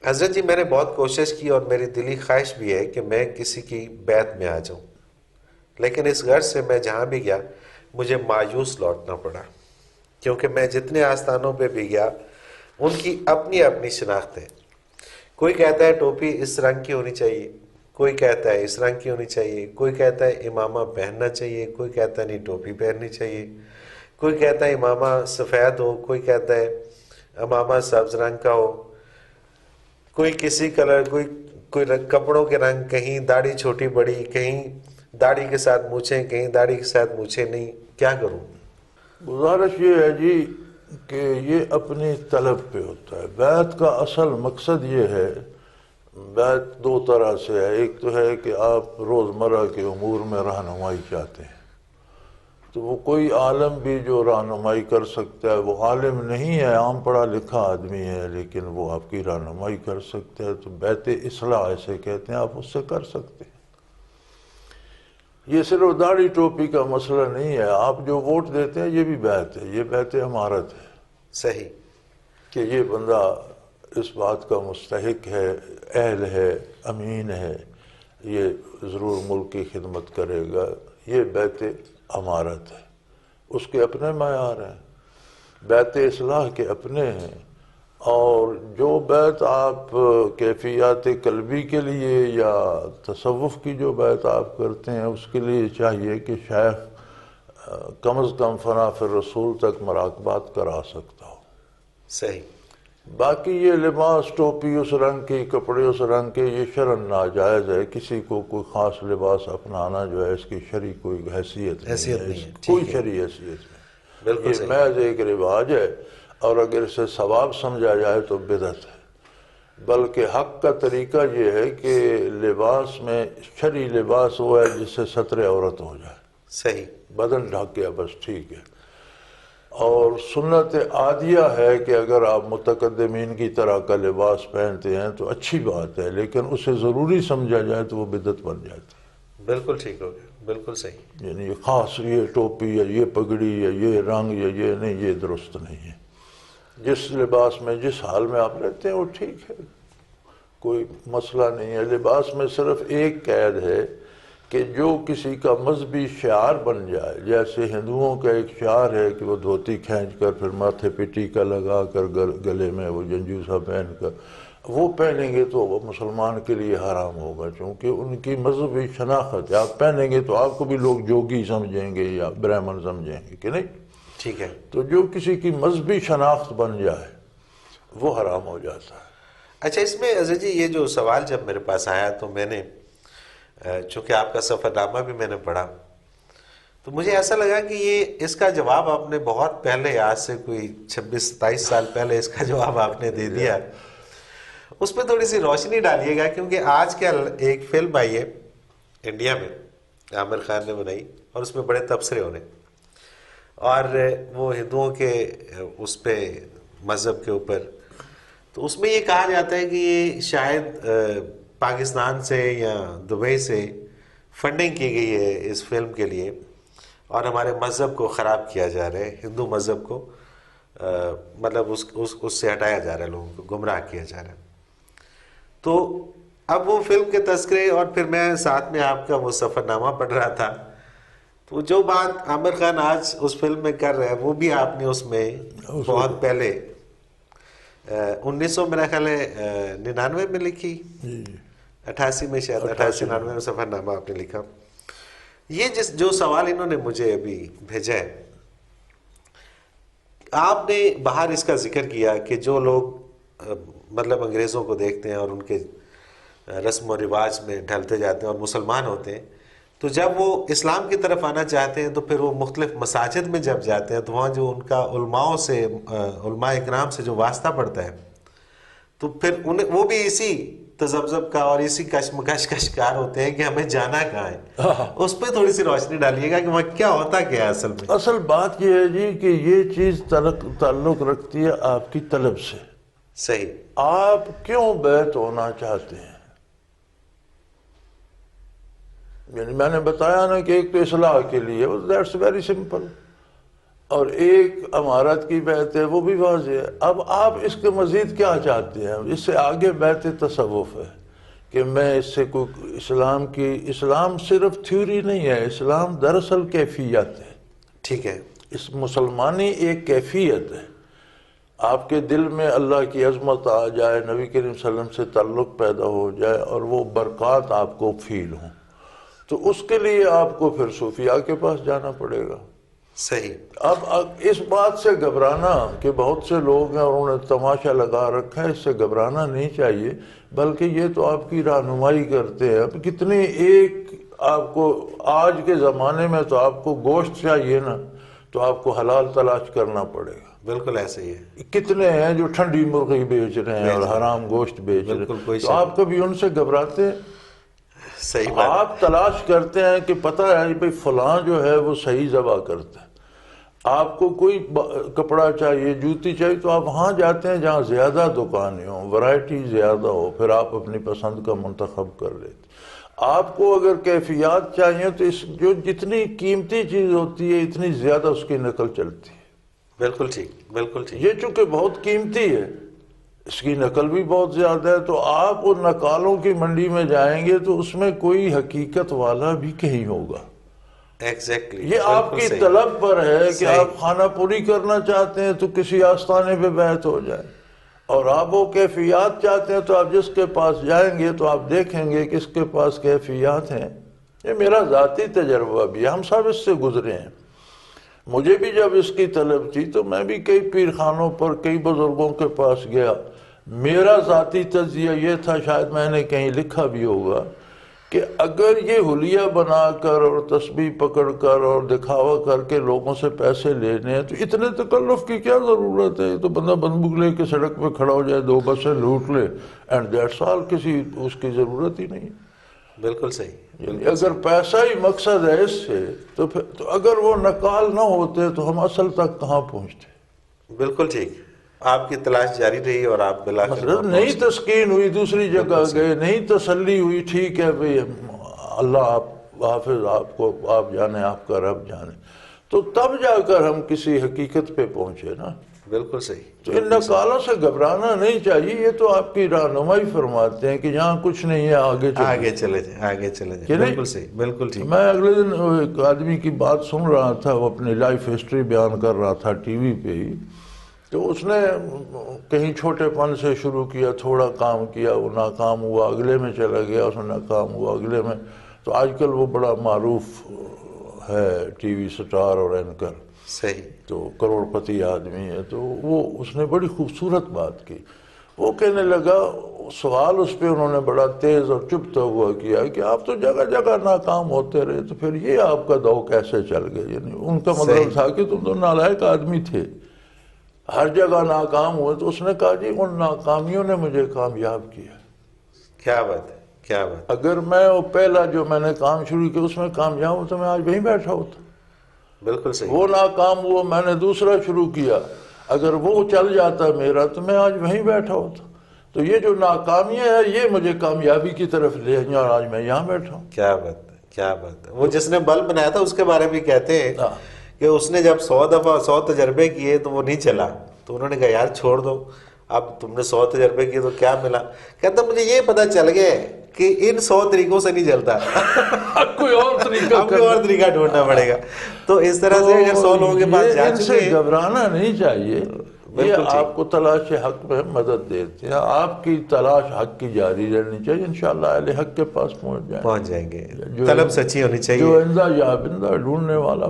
حضرت جی میں نے بہت کوشش کی اور میری دلی خواہش بھی ہے کہ میں کسی کی بیعت میں آ جاؤں، لیکن اس غرض سے میں جہاں بھی گیا مجھے مایوس لوٹنا پڑا، کیونکہ میں جتنے آستانوں پہ بھی گیا ان کی اپنی اپنی شناخت ہے۔ کوئی کہتا ہے ٹوپی اس رنگ کی ہونی چاہیے، کوئی کہتا ہے اس رنگ کی ہونی چاہیے، کوئی کہتا ہے امامہ پہننا چاہیے، کوئی کہتا ہے نہیں ٹوپی پہننی چاہیے، کوئی کہتا ہے امامہ سفید ہو، کوئی کہتا ہے امامہ سبز رنگ کا ہو، کوئی کسی کلر، کوئی کپڑوں کے رنگ، کہیں داڑھی چھوٹی بڑی، کہیں داڑھی کے ساتھ مونچھیں، کہیں داڑھی کے ساتھ مونچھیں نہیں، کیا کروں؟ گزارش یہ ہے جی کہ یہ اپنی طلب پہ ہوتا ہے۔ بیعت کا اصل مقصد یہ ہے، بیعت دو طرح سے ہے، ایک تو ہے کہ آپ روزمرہ کے امور میں رہنمائی چاہتے ہیں، تو وہ کوئی عالم بھی جو رہنمائی کر سکتا ہے، وہ عالم نہیں ہے، عام پڑھا لکھا آدمی ہے لیکن وہ آپ کی رہنمائی کر سکتا ہے، تو بیعت اصلاح ایسے کہتے ہیں، آپ اس سے کر سکتے ہیں۔ یہ صرف داڑھی ٹوپی کا مسئلہ نہیں ہے، آپ جو ووٹ دیتے ہیں یہ بھی بیعت ہے، یہ بیعت امارت ہے صحیح، کہ یہ بندہ اس بات کا مستحق ہے، اہل ہے، امین ہے، یہ ضرور ملک کی خدمت کرے گا، یہ بیعت امارت ہے۔ اس کے اپنے معیار ہیں، بیعت اصلاح کے اپنے ہیں، اور جو بیعت آپ کیفیات قلبی کے لیے یا تصوف کی جو بیعت آپ کرتے ہیں اس کے لیے چاہیے کہ شیخ کم از کم فنا فی الرسول تک مراقبات کرا سکتا ہو۔ صحیح، باقی یہ لباس ٹوپی اس رنگ کی، کپڑے اس رنگ کے، یہ شرعاً ناجائز ہے، کسی کو کوئی خاص لباس اپنانا جو ہے اس کی شرعی کوئی حیثیت نہیں حیثیت ہے، نہیں اس ہے، کوئی ٹھیک ہے، شرعی حیثیت نہیں، بالکل یہ صحیح، محض ایک رواج ہے، اور اگر اسے ثواب سمجھا جائے تو بدعت ہے۔ بلکہ حق کا طریقہ یہ ہے کہ لباس میں شرعی لباس وہ ہے جس سے ستر عورت ہو جائے، صحیح، بدن ڈھک گیا بس ٹھیک ہے۔ اور سنت عادیہ ہے کہ اگر آپ متقدمین کی طرح کا لباس پہنتے ہیں تو اچھی بات ہے، لیکن اسے ضروری سمجھا جائے تو وہ بدعت بن جاتی بالکل ٹھیک ہو گیا، بالکل صحیح، ہے۔ یعنی یہ خاص یہ ٹوپی یا یہ پگڑی یا یہ رنگ یا یہ نہیں، یہ درست نہیں ہے۔ جس لباس میں جس حال میں آپ رہتے ہیں وہ ٹھیک ہے، کوئی مسئلہ نہیں ہے۔ لباس میں صرف ایک قید ہے کہ جو کسی کا مذہبی شعار بن جائے، جیسے ہندوؤں کا ایک شعار ہے کہ وہ دھوتی کھینچ کر پھر ماتھے پہ ٹیکا لگا کر گلے میں وہ جنجوسا پہن کر وہ پہنیں گے تو وہ مسلمان کے لیے حرام ہوگا، چونکہ ان کی مذہبی شناخت ہے۔ آپ پہنیں گے تو آپ کو بھی لوگ جوگی سمجھیں گے یا برہمن سمجھیں گے کہ نہیں؟ ٹھیک ہے۔ تو جو کسی کی مذہبی شناخت بن جائے وہ حرام ہو جاتا ہے۔ اچھا، اس میں عزیز جی یہ جو سوال جب میرے پاس آیا تو میں نے چونکہ آپ کا سفر نامہ بھی میں نے پڑھا تو مجھے ایسا لگا کہ یہ اس کا جواب آپ نے بہت پہلے، آج سے کوئی 26-27 سال پہلے اس کا جواب آپ نے دے دیا۔ اس پہ تھوڑی سی روشنی ڈالیے گا، کیونکہ آج کل ایک فلم آئی ہے انڈیا میں، عامر خان نے بنائی، اور اس میں بڑے تبصرے ہو رہے ہیں، اور وہ ہندوؤں کے اس پہ مذہب کے اوپر، تو اس میں یہ کہا جاتا ہے کہ یہ شاید پاکستان سے یا دبئی سے فنڈنگ کی گئی ہے اس فلم کے لیے، اور ہمارے مذہب کو خراب کیا جا رہا ہے، ہندو مذہب کو مطلب اس سے ہٹایا جا رہا ہے، لوگوں کو گمراہ کیا جا رہا ہے۔ تو اب وہ فلم کے تذکرے، اور پھر میں ساتھ میں آپ کا وہ سفر نامہ پڑھ رہا تھا، تو جو بات عامر خان آج اس فلم میں کر رہے ہیں وہ بھی آپ نے اس میں بہت پہلے 1900 میرا خیال ہے 99 میں لکھی، 88 میں شاید 88-99 میں سفر نامہ آپ نے لکھا۔ یہ جو سوال انہوں نے مجھے ابھی بھیجا ہے، آپ نے باہر اس کا ذکر کیا کہ جو لوگ مطلب انگریزوں کو دیکھتے ہیں اور ان کے رسم و رواج میں ڈھلتے جاتے ہیں اور مسلمان ہوتے ہیں، تو جب وہ اسلام کی طرف آنا چاہتے ہیں تو پھر وہ مختلف مساجد میں جب جاتے ہیں تو وہاں جو ان کا علماء اکرام سے جو واسطہ پڑتا ہے، تو پھر وہ بھی اسی تذبذب کا اور اسی کشمکش کا شکار ہوتے ہیں کہ ہمیں جانا کہاں ہے۔ اس پہ تھوڑی سی روشنی ڈالیے گا کہ وہاں کیا ہوتا کیا ہے اصل میں۔ اصل بات یہ ہے جی کہ یہ چیز تعلق رکھتی ہے آپ کی طلب سے۔ صحیح، آپ کیوں بیعت ہونا چاہتے ہیں؟ یعنی میں نے بتایا نا کہ ایک تو اصلاح کے لیے، دیٹس ویری سمپل۔ اور ایک امارت کی بیعت ہے وہ بھی واضح ہے. اب آپ اس کے مزید کیا چاہتے ہیں؟ اس سے آگے بیعت تصوف ہے کہ میں اس سے کوئی اسلام صرف تھیوری نہیں ہے، اسلام دراصل کیفیت ہے. ٹھیک ہے. اس مسلمانی ایک کیفیت ہے. آپ کے دل میں اللہ کی عظمت آ جائے، نبی کریم صلی اللہ علیہ وسلم سے تعلق پیدا ہو جائے اور وہ برکات آپ کو فیل ہوں، تو اس کے لیے آپ کو پھر صوفیاء کے پاس جانا پڑے گا. صحیح. اب اس بات سے گھبرانا کہ بہت سے لوگ ہیں اور انہوں نے تماشا لگا رکھا ہے، اس سے گھبرانا نہیں چاہیے، بلکہ یہ تو آپ کی رہنمائی کرتے ہیں. اب کتنے ایک آپ کو آج کے زمانے میں تو آپ کو گوشت چاہیے نا، تو آپ کو حلال تلاش کرنا پڑے گا. بالکل ایسے ہی ہے. کتنے ہیں جو ٹھنڈی مرغی بیچ رہے ہیں اور حرام گوشت بیچ رہے ہیں، تو آپ کبھی ان سے گھبراتے ہیں؟ صحیح بات. آپ تلاش کرتے ہیں کہ پتہ ہے بھئی فلاں جو ہے وہ صحیح ذبح کرتا ہے. آپ کو کوئی کپڑا چاہیے، جوتی چاہیے، تو آپ وہاں جاتے ہیں جہاں زیادہ دکانیں ہوں، ورائٹی زیادہ ہو، پھر آپ اپنی پسند کا منتخب کر لیتے. آپ کو اگر کیفیات چاہیے تو جو جتنی قیمتی چیز ہوتی ہے اتنی زیادہ اس کی نقل چلتی ہے. بالکل ٹھیک، بالکل ٹھیک. یہ چونکہ بہت قیمتی ہے، اس کی نقل بھی بہت زیادہ ہے، تو آپ ان نقالوں کی منڈی میں جائیں گے تو اس میں کوئی حقیقت والا بھی کہیں ہوگا. ایگزیکٹلی. یہ آپ کی طلب پر ہے کہ صحیح. آپ خانہ پوری کرنا چاہتے ہیں تو کسی آستانے پہ بیعت ہو جائے، اور آپ وہ کیفیات چاہتے ہیں تو آپ جس کے پاس جائیں گے تو آپ دیکھیں گے کہ اس کے پاس کیفیات ہیں. یہ میرا ذاتی تجربہ بھی ہے، ہم سب اس سے گزرے ہیں. مجھے بھی جب اس کی طلب تھی تو میں بھی کئی پیر خانوں پر، کئی بزرگوں کے پاس گیا. میرا ذاتی تجزیہ یہ تھا، شاید میں نے کہیں لکھا بھی ہوگا، کہ اگر یہ حلیہ بنا کر اور تسبیح پکڑ کر اور دکھاوا کر کے لوگوں سے پیسے لینے ہیں تو اتنے تکلف کی کیا ضرورت ہے؟ تو بندہ بندوق لے کے سڑک پہ کھڑا ہو جائے، 2 بسیں لوٹ لے، اینڈ دیٹس آل. کسی اس کی ضرورت ہی نہیں. بالکل صحیح. یعنی اگر پیسہ ہی مقصد ہے اس سے تو اگر وہ نقال نہ ہوتے تو ہم اصل تک کہاں پہنچتے؟ بالکل ٹھیک. آپ کی تلاش جاری رہی اور آپ بالآخر مطلب نہیں تسکین ہوئی، دوسری جگہ گئے، نہیں تسلی ہوئی، ٹھیک ہے بھئی اللہ آپ حافظ، آپ کو آپ جانے، آپ کا رب جانے، تو تب جا کر ہم کسی حقیقت پہ پہنچے نا. بالکل صحیح. تو ان نقالوں سے گھبرانا نہیں چاہیے. یہ تو آپ کی رہنمائی فرماتے ہیں کہ جہاں کچھ نہیں ہے آگے چلے جائیں، آگے چلے جائیں. بالکل صحیح، بالکل ٹھیک. میں اگلے دن ایک آدمی کی بات سن رہا تھا، وہ اپنی لائف ہسٹری بیان کر رہا تھا ٹی وی پہ ہی. تو اس نے کہیں چھوٹے پن سے شروع کیا، تھوڑا کام کیا، وہ ناکام ہوا، اگلے میں چلا گیا، اس میں ناکام ہوا، اگلے میں. تو آج کل وہ بڑا معروف ہے، ٹی وی سٹار اور اینکر. صحیح. تو کروڑ پتی آدمی ہے. تو اس نے بڑی خوبصورت بات کی. وہ کہنے لگا، سوال اس پہ انہوں نے بڑا تیز اور چپتا ہوا کیا کہ آپ تو جگہ جگہ ناکام ہوتے رہے، تو پھر یہ آپ کا دو کیسے چل گئے؟ یعنی ان کا مطلب تھا کہ تم تو نالائق آدمی تھے، ہر جگہ ناکام ہوئے. تو اس نے کہا جی ان ناکامیوں نے مجھے کامیاب کیا. کیا بات ہے، کیا بات. اگر میں وہ پہلا جو میں نے کام شروع کیا اس میں کامیاب ہوں تو میں آج وہیں بیٹھا ہوتا. بالکل صحیح. وہ ناکام ہوا، میں نے دوسرا شروع کیا، اگر وہ چل جاتا میرا تو میں آج وہیں بیٹھا ہوتا. تو یہ جو ناکامیاں ہیں یہ مجھے کامیابی کی طرف لے گئی اور آج میں یہاں بیٹھا ہوں. کیا بات ہے، کیا بات ہے. وہ جس نے بلب بنایا تھا اس کے بارے میں کہتے ہیں کہ اس نے جب 100 دفعہ 100 تجربے کیے تو وہ نہیں چلا، تو انہوں نے کہا یار چھوڑ دو، اب تم نے 100 تجربے کیے تو کیا ملا؟ کہتا مجھے یہ پتا چل گیا کہ ان 100 طریقوں سے نہیں چلتا، کوئی اور طریقہ ڈھونڈنا پڑے گا. تو اس طرح سے اگر 100 لوگوں کے پاس جا چکے ہیں، گھبرانا نہیں چاہیے. یہ آپ کو تلاش حق میں مدد دیتے ہیں. آپ کی تلاش حق کی جاری رہنی چاہیے، انشاءاللہ اہل حق کے پاس پہنچ جائیں گے. طلب سچی ہونی چاہیے. جو اندھا یا بندہ ڈھونڈنے والا